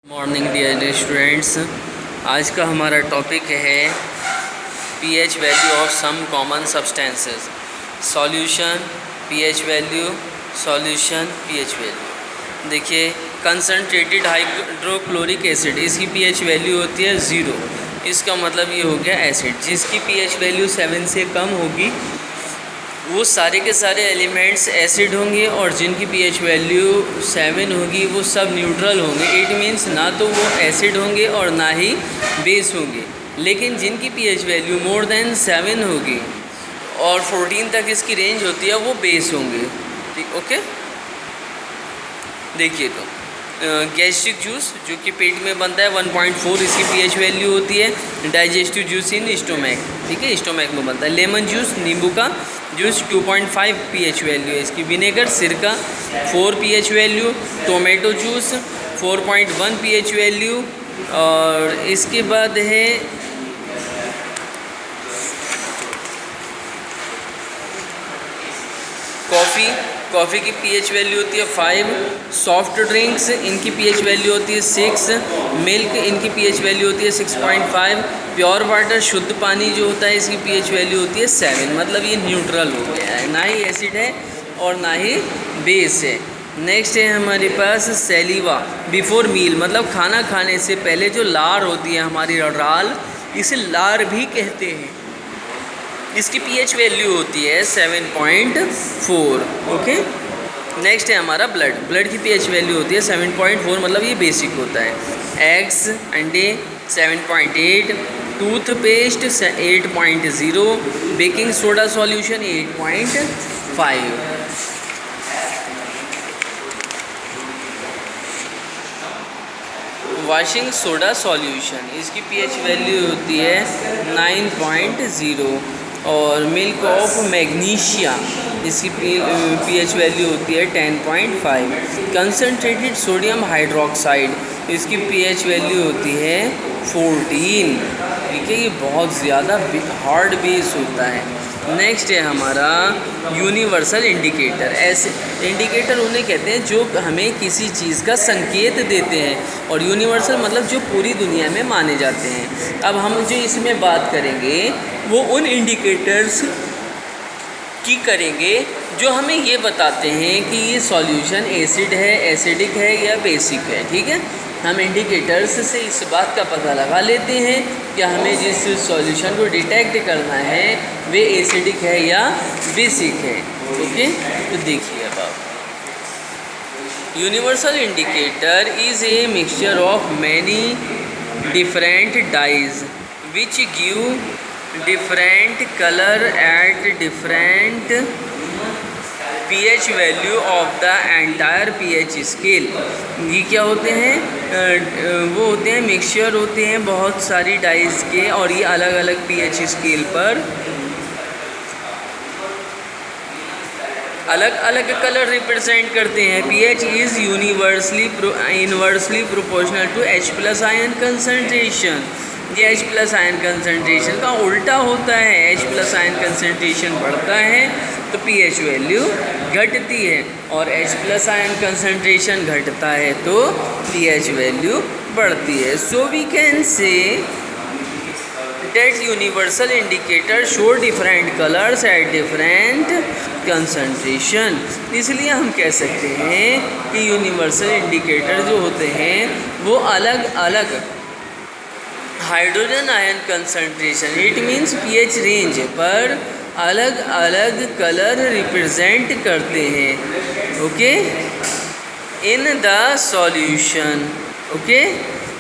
Morning dear students. आज का हमारा टॉपिक है pH value of some common substances. Solution, pH value, solution, pH value. देखिए, concentrated hydrochloric acid, इसकी पीएच वैल्यू होती है 0। इसका मतलब ये हो गया एसिड जिसकी पीएच वैल्यू 7 से कम होगी वो सारे के सारे एलिमेंट्स एसिड होंगे, और जिनकी पीएच वैल्यू 7 होगी वो सब न्यूट्रल होंगे। इट मीन्स ना तो वो एसिड होंगे और ना ही बेस होंगे। लेकिन जिनकी पीएच वैल्यू मोर देन 7 होगी और 14 तक इसकी रेंज होती है वो बेस होंगे। ठीक, ओके। देखिए, तो गैस्ट्रिक जूस जो कि पेट में बनता है 1.4 इसकी पीएच वैल्यू होती है। डाइजेस्टिव जूस इन स्टोमैक, ठीक है, स्टोमैक में बनता है। लेमन जूस, नींबू का जूस 2.5 पीएच वैल्यू है इसकी। विनेगर, सिरका 4 pH value. Tomato juice 4.1 pH value. और इसके बाद है कॉफ़ी की पीएच वैल्यू होती है 5। सॉफ्ट ड्रिंक्स, इनकी पीएच वैल्यू होती है 6। मिल्क, इनकी पीएच वैल्यू होती है 6.5। प्योर वाटर, शुद्ध पानी जो होता है, इसकी पीएच वैल्यू होती है 7। मतलब ये न्यूट्रल हो गया है, ना ही एसिड है और ना ही बेस है। नेक्स्ट है हमारे पास सैलिवा बिफोर मील, मतलब खाना खाने से पहले जो लार होती है हमारी राल, इसे लार भी कहते हैं। इसकी पीएच वैल्यू होती है 7.4। ओके। नेक्स्ट है हमारा ब्लड की पीएच वैल्यू होती है 7.4, मतलब ये बेसिक होता है। एग्स, अंडे 7.8। Toothpaste 8.0। Baking soda solution 8.5। Washing soda solution, इसकी पीएच वैल्यू होती है 9.0। और मिल्क ऑफ मैग्नीशिया, इसकी पीएच वैल्यू होती है 10.5। कंसनट्रेटेड सोडियम हाइड्रोक्साइड, इसकी पीएच वैल्यू होती है 14। ठीक है, ये बहुत ज़्यादा हार्ड बेस होता है। नेक्स्ट है हमारा यूनिवर्सल इंडिकेटर। ऐसे इंडिकेटर उन्हें कहते हैं जो हमें किसी चीज़ का संकेत देते हैं, और यूनिवर्सल मतलब जो पूरी दुनिया में माने जाते हैं। अब हम जो इसमें बात करेंगे वो उन इंडिकेटर्स की करेंगे जो हमें ये बताते हैं कि ये सॉल्यूशन एसिड है, एसिडिक है या बेसिक है। ठीक है, हम इंडिकेटर्स से इस बात का पता लगा लेते हैं कि हमें जिस सॉल्यूशन को डिटेक्ट करना है वे एसिडिक है या बेसिक है। ओके, तो देखिए अब आप, universal indicator is a mixture of many different dyes which give different colour at different pH value of the entire pH scale. ये क्या होते हैं? वो होते हैं मिक्सचर होते हैं बहुत सारी डाइज के, और ये अलग अलग पीएच स्केल पर अलग अलग कलर रिप्रेजेंट करते हैं। PH is inversely proportional to H+ ion concentration. ये H+ आयन कंसनट्रेशन का उल्टा होता है। H+ आयन कंसनट्रेशन बढ़ता है तो पीएच वैल्यू घटती है, और H+ आयन कंसनट्रेशन घटता है तो पीएच वैल्यू बढ़ती है। So we can say that universal indicator show different colors at different concentration। इसलिए हम कह सकते हैं कि यूनिवर्सल इंडिकेटर जो होते हैं वो अलग अलग hydrogen ion concentration, it means pH range पर अलग अलग कलर रिप्रेजेंट करते हैं। Okay, in the solution. Okay,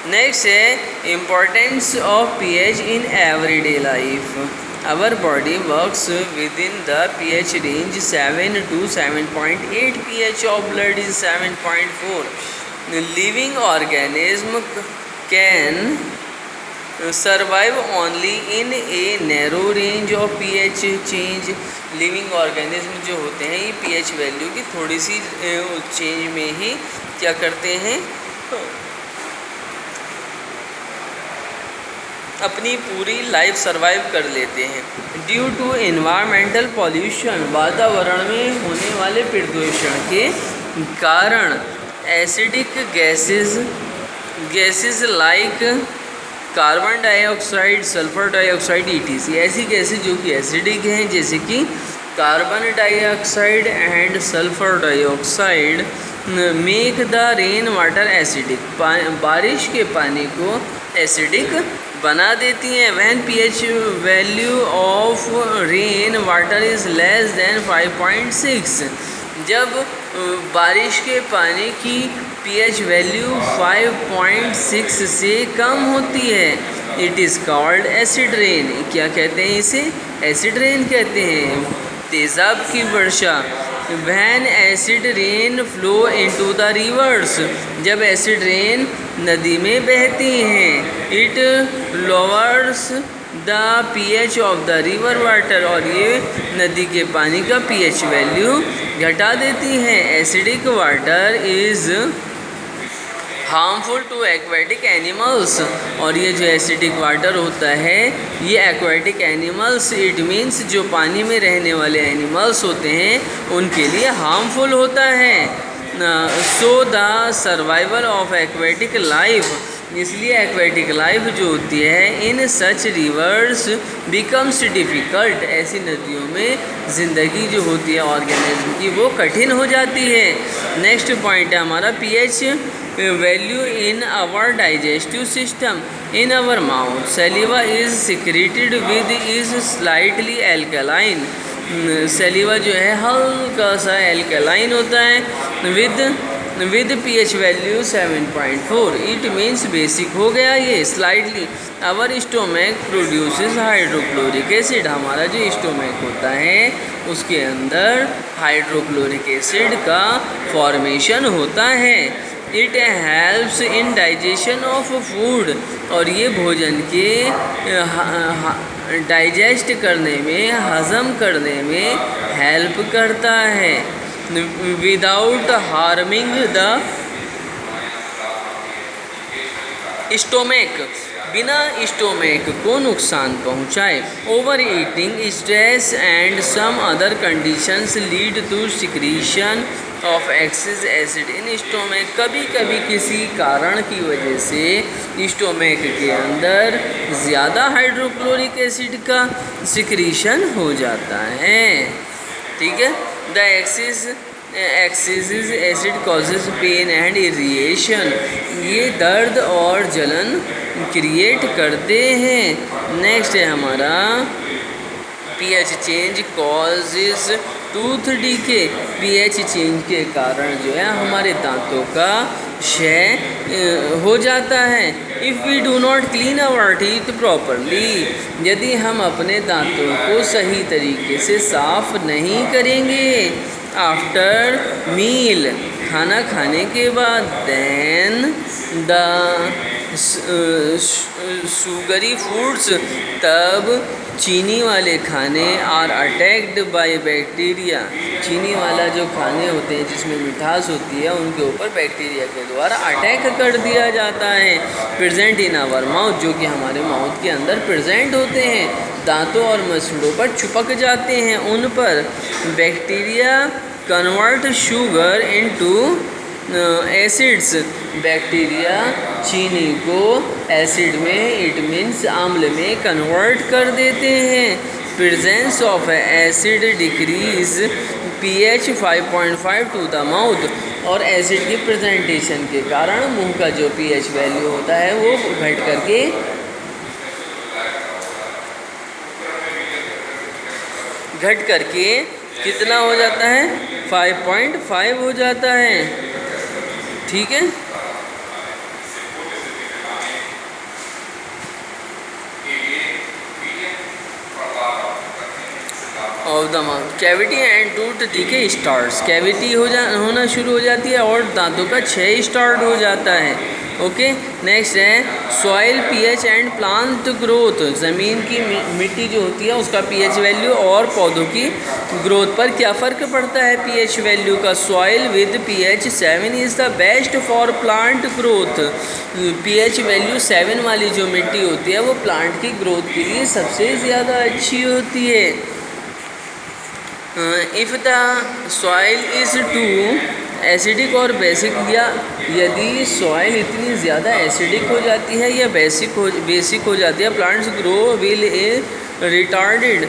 next है importance of pH in everyday life. Our body works within the pH range 7 to 7.8। PH of blood is 7.4। Living organism can survive only in a narrow range of pH change. Living organism जो होते हैं ये pH value की थोड़ी सी change में ही क्या करते हैं, अपनी पूरी लाइफ सरवाइव कर लेते हैं। ड्यू टू एनवायरमेंटल पॉल्यूशन, वातावरण में होने वाले प्रदूषण के कारण acidic gases gases like carbon dioxide, sulphur dioxide, ETC, ऐसी गैसेस जो कि एसिडिक हैं, जैसे कि carbon dioxide and sulphur dioxide make the rain water acidic, बारिश के पानी को एसिडिक बना देती हैं। When pH value of rain water is less than 5.6, जब बारिश के पानी की pH वैल्यू 5.6 से कम होती है, it is called acid rain. क्या कहते हैं इसे? एसिड रेन कहते हैं। तेज़ाब की वर्षा, when acid rain flow into the rivers, जब एसिड रेन नदी में बहती हैं, it lowers the pH of the river water, और ये नदी के पानी का pH वैल्यू घटा देती हैं। Acidic water is harmful to aquatic animals, और ये जो एसिडिक वाटर होता है ये एक्वेटिक एनिमल्स, इट मीन्स जो पानी में रहने वाले एनिमल्स होते हैं उनके लिए हार्मफुल होता है। So the survival of aquatic life, इसलिए एक्वेटिक लाइफ जो होती है इन सच रिवर्स बिकम्स डिफ़िकल्ट, ऐसी नदियों में ज़िंदगी जो होती है ऑर्गेनिज्म की वो कठिन हो जाती है। नेक्स्ट पॉइंट है हमारा pH value in our digestive system. In our mouth saliva is secreted with is slightly alkaline, saliva जो है हल्का सा एल्कलाइन होता है। With pH value 7.4, it means basic हो गया ये slightly. Our stomach produces hydrochloric acid, हमारा जो स्टोमैक होता है उसके अंदर हाइड्रोक्लोरिक एसिड का फॉर्मेशन होता है। It helps in digestion of food, और ये भोजन के डाइजेस्ट करने में, हज़म करने में हेल्प करता है। विदाउट हार्मिंग द स्टोमैक, बिना स्टोमैक को नुकसान पहुंचाए। Over eating, stress and some other conditions lead to secretion of excess acid in stomach, कभी कभी किसी कारण की वजह से स्टोमैक के अंदर ज़्यादा हाइड्रोक्लोरिक एसिड का सिक्रीशन हो जाता है। ठीक है। The excess acid causes pain and irritation, ये दर्द और जलन क्रिएट करते हैं। नेक्स्ट है हमारा pH change causes tooth decay, pH change के कारण जो है हमारे दांतों का क्षय हो जाता है। If we do not clean our teeth properly, यदि हम अपने दांतों को सही तरीके से साफ नहीं करेंगे आफ्टर मील, खाना खाने के बाद, देन द शुगरी फूड्स, तब चीनी वाले खाने आर अटैक्ड बाय बैक्टीरिया, चीनी वाला जो खाने होते हैं जिसमें मिठास होती है उनके ऊपर बैक्टीरिया के द्वारा अटैक कर दिया जाता है। प्रेजेंट इन आवर माउथ, जो कि हमारे माउथ के अंदर प्रेजेंट होते हैं, दांतों और मसूड़ों पर चिपक जाते हैं। उन पर bacteria convert sugar into acids, bacteria चीनी को एसिड में, इट मीन्स अम्ल में कन्वर्ट कर देते हैं। Presence of acid decrease pH 5.5 to the mouth, और एसिड की प्रेजेंटेशन के कारण मुंह का जो pH वैल्यू होता है वो घट करके कितना हो जाता है? 5.5 हो जाता है। ठीक है। Of the mouth cavity and tooth decay starts, cavity होना शुरू हो जाती है और दांतों का क्षय स्टार्ट हो जाता है। ओके। नेक्स्ट है soil pH and plant growth, ज़मीन की मिट्टी जो होती है उसका pH वैल्यू और पौधों की ग्रोथ पर क्या फ़र्क पड़ता है pH वैल्यू का। Soil with pH 7 is the best for plant growth, pH value 7 वाली जो मिट्टी होती है वो प्लांट की ग्रोथ के लिए सबसे ज़्यादा अच्छी होती है। If the soil is too acidic और बेसिक लिया, यदि सॉइल इतनी ज़्यादा एसिडिक हो जाती है या बेसिक हो जाती है, plants grow will be retarded.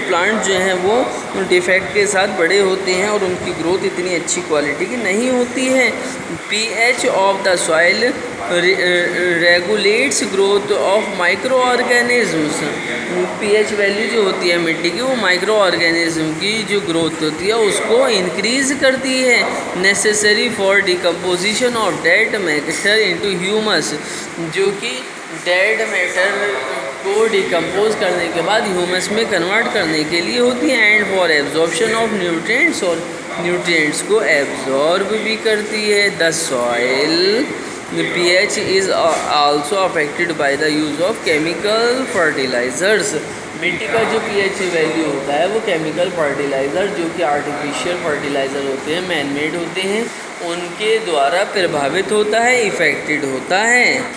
Plant जो हैं वो डिफेक्ट के साथ बड़े होते हैं और उनकी ग्रोथ इतनी अच्छी क्वालिटी की नहीं होती है। PH of the soil regulates growth of micro organisms. PH value जो होती है मिट्टी की, वो माइक्रो ऑर्गेनिज्म की जो ग्रोथ होती है उसको इंक्रीज़ करती है। Necessary for decomposition of dead matter into humus, जो कि डेड मैटर को डिकम्पोज करने के बाद ह्यूमस में कन्वर्ट करने के लिए होती है। And for absorption of nutrients, और न्यूट्रिएंट्स को एब्जॉर्ब भी करती है। The soil pH is also affected by the use of chemical fertilizers। मिट्टी का जो pH वैल्यू होता है वो केमिकल फर्टिलाइज़र, जो कि आर्टिफिशियल फर्टिलाइज़र होते हैं, मैन मेड होते हैं, उनके द्वारा प्रभावित होता है, इफ़ेक्टेड होता है।